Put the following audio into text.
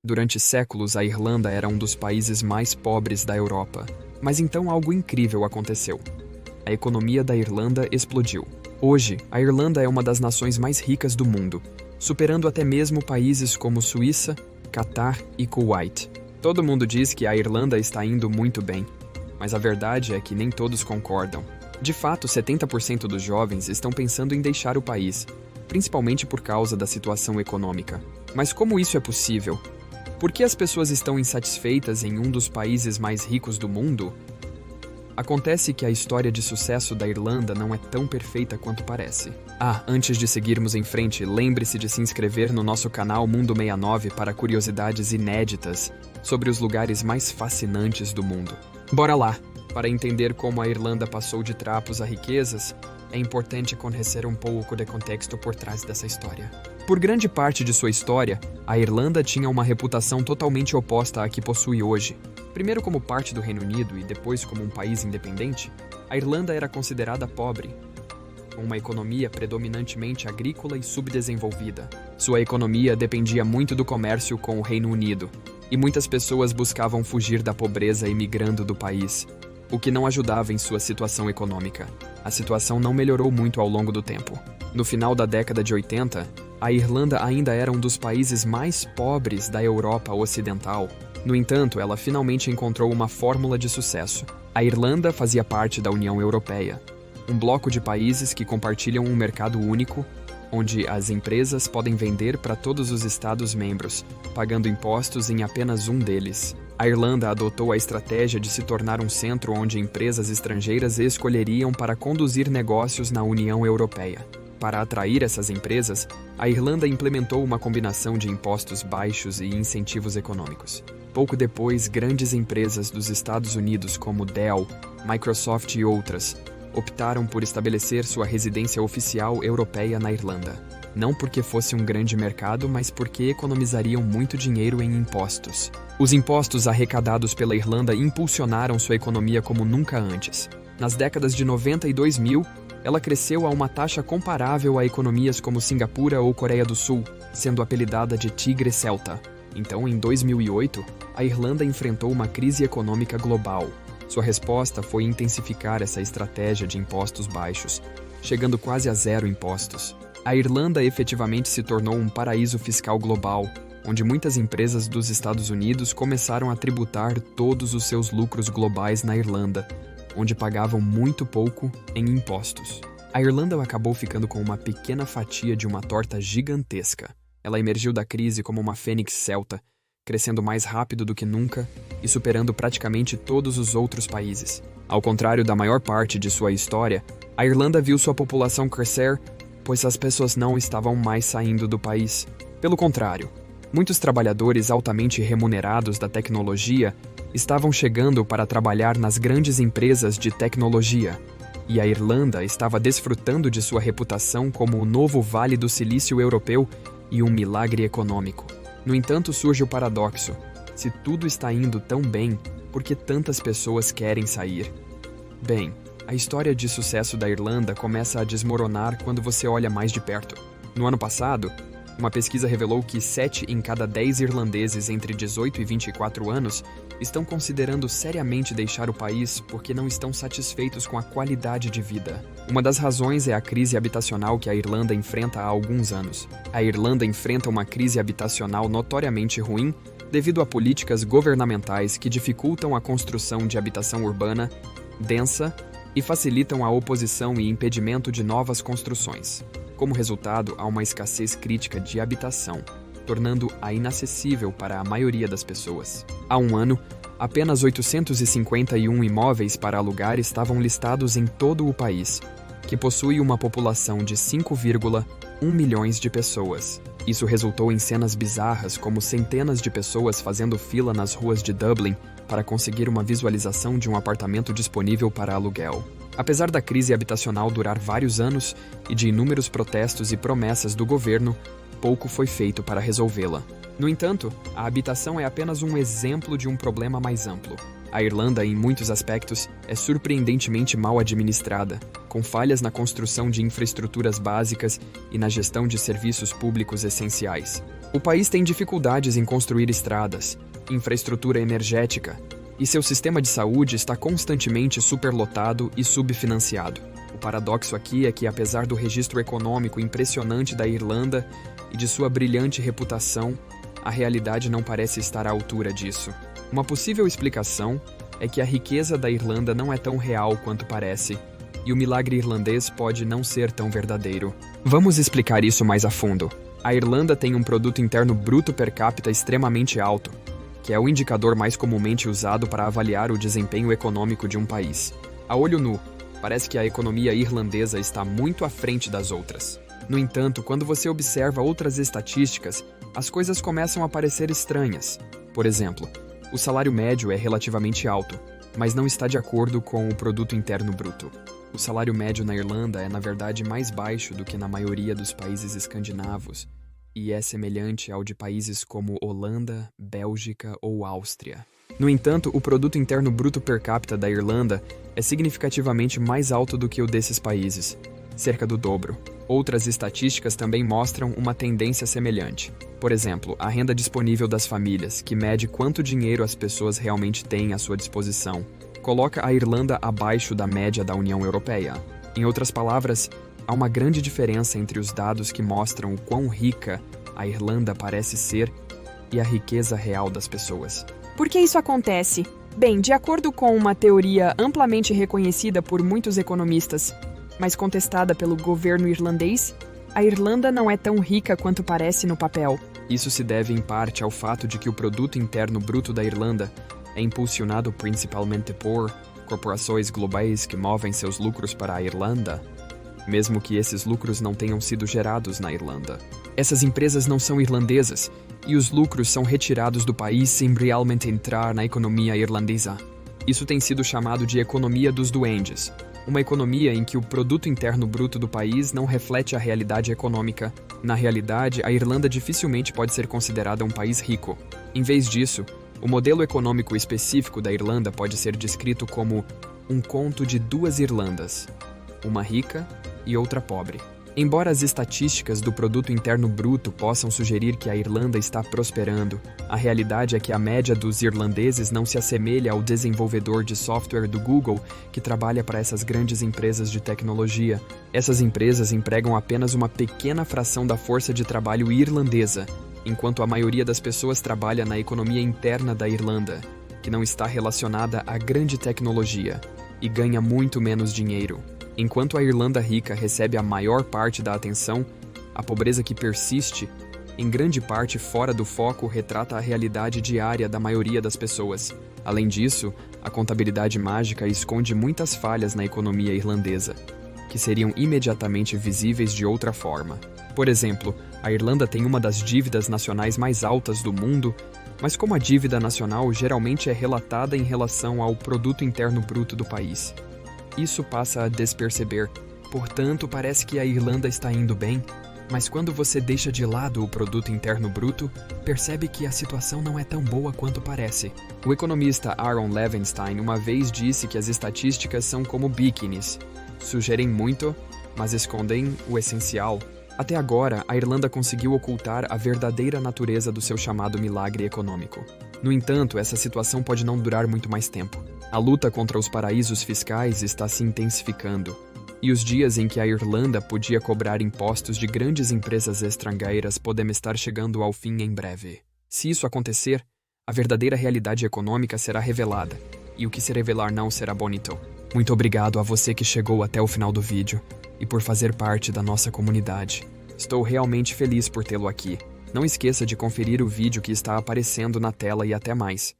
Durante séculos, a Irlanda era um dos países mais pobres da Europa. Mas então algo incrível aconteceu. A economia da Irlanda explodiu. Hoje, a Irlanda é uma das nações mais ricas do mundo, superando até mesmo países como Suíça, Catar e Kuwait. Todo mundo diz que a Irlanda está indo muito bem, mas a verdade é que nem todos concordam. De fato, 70% dos jovens estão pensando em deixar o país, principalmente por causa da situação econômica. Mas como isso é possível? Por que as pessoas estão insatisfeitas em um dos países mais ricos do mundo? Acontece que a história de sucesso da Irlanda não é tão perfeita quanto parece. Antes de seguirmos em frente, lembre-se de se inscrever no nosso canal Mundo 69 para curiosidades inéditas sobre os lugares mais fascinantes do mundo. Bora lá! Para entender como a Irlanda passou de trapos a riquezas, é importante conhecer um pouco de contexto por trás dessa história. Por grande parte de sua história, a Irlanda tinha uma reputação totalmente oposta à que possui hoje. Primeiro como parte do Reino Unido e depois como um país independente, a Irlanda era considerada pobre, com uma economia predominantemente agrícola e subdesenvolvida. Sua economia dependia muito do comércio com o Reino Unido, e muitas pessoas buscavam fugir da pobreza imigrando do país, o que não ajudava em sua situação econômica. A situação não melhorou muito ao longo do tempo. No final da década de 80, a Irlanda ainda era um dos países mais pobres da Europa Ocidental. No entanto, ela finalmente encontrou uma fórmula de sucesso. A Irlanda fazia parte da União Europeia, um bloco de países que compartilham um mercado único, onde as empresas podem vender para todos os Estados-membros, pagando impostos em apenas um deles. A Irlanda adotou a estratégia de se tornar um centro onde empresas estrangeiras escolheriam para conduzir negócios na União Europeia. Para atrair essas empresas, a Irlanda implementou uma combinação de impostos baixos e incentivos econômicos. Pouco depois, grandes empresas dos Estados Unidos como Dell, Microsoft e outras optaram por estabelecer sua residência oficial europeia na Irlanda. Não porque fosse um grande mercado, mas porque economizariam muito dinheiro em impostos. Os impostos arrecadados pela Irlanda impulsionaram sua economia como nunca antes. Nas décadas de 90 e 2000, ela cresceu a uma taxa comparável a economias como Singapura ou Coreia do Sul, sendo apelidada de Tigre Celta. Então, em 2008, a Irlanda enfrentou uma crise econômica global. Sua resposta foi intensificar essa estratégia de impostos baixos, chegando quase a zero impostos. A Irlanda efetivamente se tornou um paraíso fiscal global, onde muitas empresas dos Estados Unidos começaram a tributar todos os seus lucros globais na Irlanda, onde pagavam muito pouco em impostos. A Irlanda acabou ficando com uma pequena fatia de uma torta gigantesca. Ela emergiu da crise como uma fênix celta, crescendo mais rápido do que nunca e superando praticamente todos os outros países. Ao contrário da maior parte de sua história, a Irlanda viu sua população crescer, pois as pessoas não estavam mais saindo do país. Pelo contrário, muitos trabalhadores altamente remunerados da tecnologia estavam chegando para trabalhar nas grandes empresas de tecnologia, e a Irlanda estava desfrutando de sua reputação como o novo Vale do Silício europeu e um milagre econômico. No entanto, surge o paradoxo. Se tudo está indo tão bem, por que tantas pessoas querem sair? Bem, a história de sucesso da Irlanda começa a desmoronar quando você olha mais de perto. No ano passado, uma pesquisa revelou que 7 em cada 10 irlandeses entre 18 e 24 anos estão considerando seriamente deixar o país porque não estão satisfeitos com a qualidade de vida. Uma das razões é a crise habitacional que a Irlanda enfrenta há alguns anos. A Irlanda enfrenta uma crise habitacional notoriamente ruim devido a políticas governamentais que dificultam a construção de habitação urbana, densa e facilitam a oposição e impedimento de novas construções. Como resultado, há uma escassez crítica de habitação, tornando-a inacessível para a maioria das pessoas. Há um ano, apenas 851 imóveis para alugar estavam listados em todo o país, que possui uma população de 5,1 milhões de pessoas. Isso resultou em cenas bizarras, como centenas de pessoas fazendo fila nas ruas de Dublin para conseguir uma visualização de um apartamento disponível para aluguel. Apesar da crise habitacional durar vários anos e de inúmeros protestos e promessas do governo, pouco foi feito para resolvê-la. No entanto, a habitação é apenas um exemplo de um problema mais amplo. A Irlanda, em muitos aspectos, é surpreendentemente mal administrada, com falhas na construção de infraestruturas básicas e na gestão de serviços públicos essenciais. O país tem dificuldades em construir estradas, infraestrutura energética, e seu sistema de saúde está constantemente superlotado e subfinanciado. O paradoxo aqui é que, apesar do registro econômico impressionante da Irlanda e de sua brilhante reputação, a realidade não parece estar à altura disso. Uma possível explicação é que a riqueza da Irlanda não é tão real quanto parece, e o milagre irlandês pode não ser tão verdadeiro. Vamos explicar isso mais a fundo. A Irlanda tem um produto interno bruto per capita extremamente alto, que é o indicador mais comumente usado para avaliar o desempenho econômico de um país. A olho nu, parece que a economia irlandesa está muito à frente das outras. No entanto, quando você observa outras estatísticas, as coisas começam a parecer estranhas. Por exemplo, o salário médio é relativamente alto, mas não está de acordo com o produto interno bruto. O salário médio na Irlanda é, na verdade, mais baixo do que na maioria dos países escandinavos, e é semelhante ao de países como Holanda, Bélgica ou Áustria. No entanto, o produto interno bruto per capita da Irlanda é significativamente mais alto do que o desses países, cerca do dobro. Outras estatísticas também mostram uma tendência semelhante. Por exemplo, a renda disponível das famílias, que mede quanto dinheiro as pessoas realmente têm à sua disposição, coloca a Irlanda abaixo da média da União Europeia. Em outras palavras, há uma grande diferença entre os dados que mostram o quão rica a Irlanda parece ser e a riqueza real das pessoas. Por que isso acontece? Bem, de acordo com uma teoria amplamente reconhecida por muitos economistas, mas contestada pelo governo irlandês, a Irlanda não é tão rica quanto parece no papel. Isso se deve em parte ao fato de que o produto interno bruto da Irlanda é impulsionado principalmente por corporações globais que movem seus lucros para a Irlanda, mesmo que esses lucros não tenham sido gerados na Irlanda. Essas empresas não são irlandesas, e os lucros são retirados do país sem realmente entrar na economia irlandesa. Isso tem sido chamado de economia dos duendes, uma economia em que o produto interno bruto do país não reflete a realidade econômica. Na realidade, a Irlanda dificilmente pode ser considerada um país rico. Em vez disso, o modelo econômico específico da Irlanda pode ser descrito como um conto de duas Irlandas, uma rica e outra pobre. Embora as estatísticas do produto interno bruto possam sugerir que a Irlanda está prosperando, a realidade é que a média dos irlandeses não se assemelha ao desenvolvedor de software do Google que trabalha para essas grandes empresas de tecnologia. Essas empresas empregam apenas uma pequena fração da força de trabalho irlandesa, enquanto a maioria das pessoas trabalha na economia interna da Irlanda, que não está relacionada à grande tecnologia, e ganha muito menos dinheiro. Enquanto a Irlanda rica recebe a maior parte da atenção, a pobreza que persiste, em grande parte fora do foco, retrata a realidade diária da maioria das pessoas. Além disso, a contabilidade mágica esconde muitas falhas na economia irlandesa, que seriam imediatamente visíveis de outra forma. Por exemplo, a Irlanda tem uma das dívidas nacionais mais altas do mundo, mas como a dívida nacional geralmente é relatada em relação ao produto interno bruto do país, isso passa a desperceber. Portanto, parece que a Irlanda está indo bem, mas quando você deixa de lado o produto interno bruto, percebe que a situação não é tão boa quanto parece. O economista Aaron Levenstein uma vez disse que as estatísticas são como biquínis, sugerem muito, mas escondem o essencial. Até agora, a Irlanda conseguiu ocultar a verdadeira natureza do seu chamado milagre econômico. No entanto, essa situação pode não durar muito mais tempo. A luta contra os paraísos fiscais está se intensificando, e os dias em que a Irlanda podia cobrar impostos de grandes empresas estrangeiras podem estar chegando ao fim em breve. Se isso acontecer, a verdadeira realidade econômica será revelada, e o que se revelar não será bonito. Muito obrigado a você que chegou até o final do vídeo, e por fazer parte da nossa comunidade. Estou realmente feliz por tê-lo aqui. Não esqueça de conferir o vídeo que está aparecendo na tela e até mais.